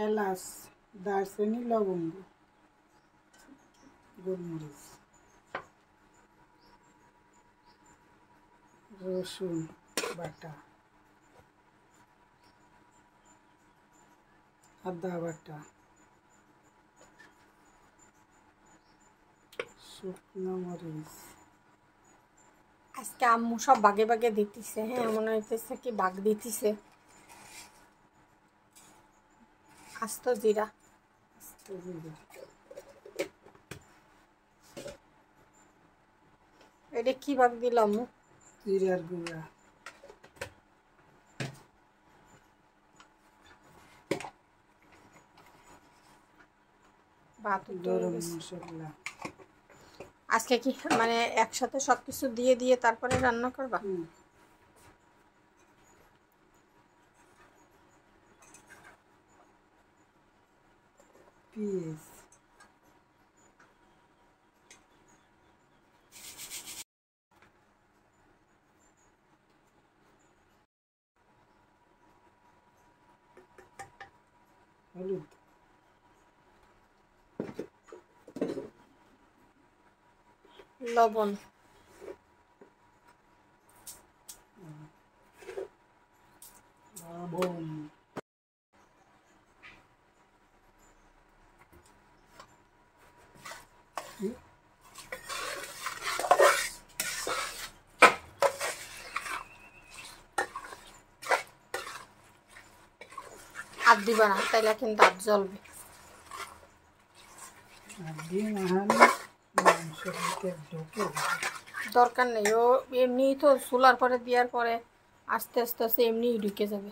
এলাচ, দারচিনি, লবঙ্গ, গোলমরিচ, রসুন বাটা, আদা বাটা, শুকনো মরিচ। আজকে আম্মু সব বাগে বাগে দিতেছে। হ্যাঁ, মনে হইতেছে কি বাগ দিতেছে। আস্ত জিরা, এটা কি বাগ দিলাম? জিরার গুঁড়া, গরম মশলা। আজকে কি মানে একসাথে সবকিছু দিয়ে দিয়ে তারপরে রান্না করবা? পেঁয়াজ, হলুদ, লবণ, লবণ, আর দিবা না, তাইলে কিন্তু আর জ্বলবে। দরকার নেই, ও এমনিই তো চুলার পরে দেওয়ার পরে আস্তে আস্তে আস্তে এমনিই ঢুকে যাবে।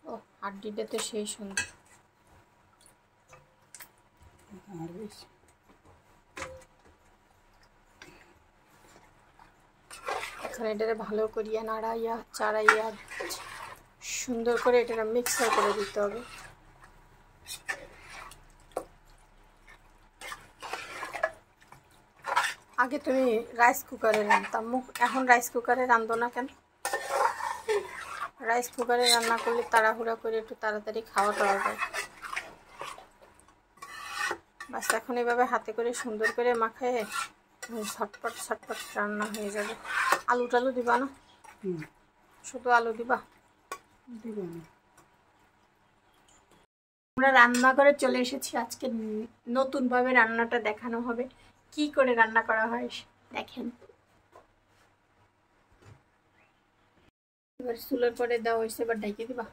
ও হাড্ডিটা তো সেই সুন্দর। এখন এটারে ভালো করিয়া নাড়াইয়া চাড়াইয়া সুন্দর করে এটা মিক্সার করে দিতে হবে। আগে তুমি রাইস কুকারে রান্নতাম, এখন রাইস কুকারে রান্ধো না কেন? রাইস কুকারে রান্না করলে তাড়াহুড়া করে একটু তাড়াতাড়ি খাওয়া দাওয়া যায়। বাস এখন এভাবে হাতে করে সুন্দর করে মাখায় ছটপট ছটপট রান্না হয়ে যাবে। আলু টালু দিবা না? শুধু আলু দিবা? আমরা রান্নাঘরে চলে এসেছি। আজকে নতুনভাবে রান্নাটা দেখানো হবে, কি করে রান্না করা হয় দেখেন। এবার চুলার পরে দেওয়া হয়েছে, এবার ঢেকে দিবা।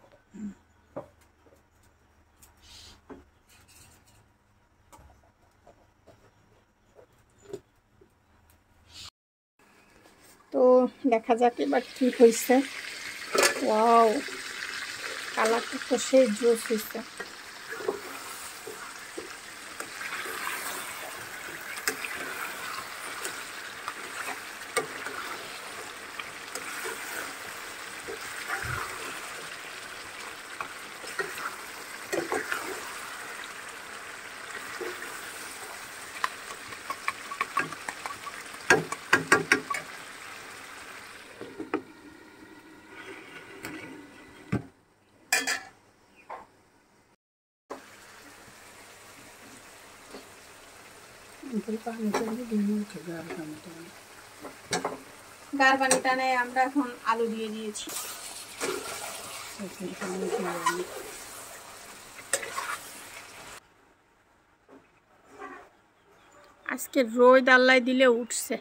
তো দেখা যাক এবার কি হয়েছে। ওয়াও, কালারটা তো সেই জোস হয়েছে। গার পানি টানে। আমরা এখন আলু দিয়ে দিয়েছি। আজকে রোদ আল্লাহ দিলে উঠছে।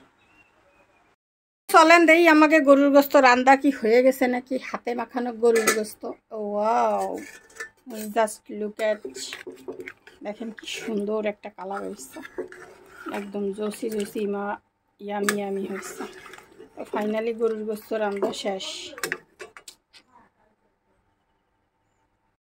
চলেন দেই আমাকে গরুর গোস্ত রান্না কি হয়ে গেছে নাকি। হাতে মাখানো গরুর গোস্ত। Wow, just look at. দেখেন কি সুন্দর একটা কালার হয়েছে, একদম জসি জসি ইয়ামি ইয়ামি হয়েছে। ফাইনালি গরুর গোস্ত রান্না শেষ।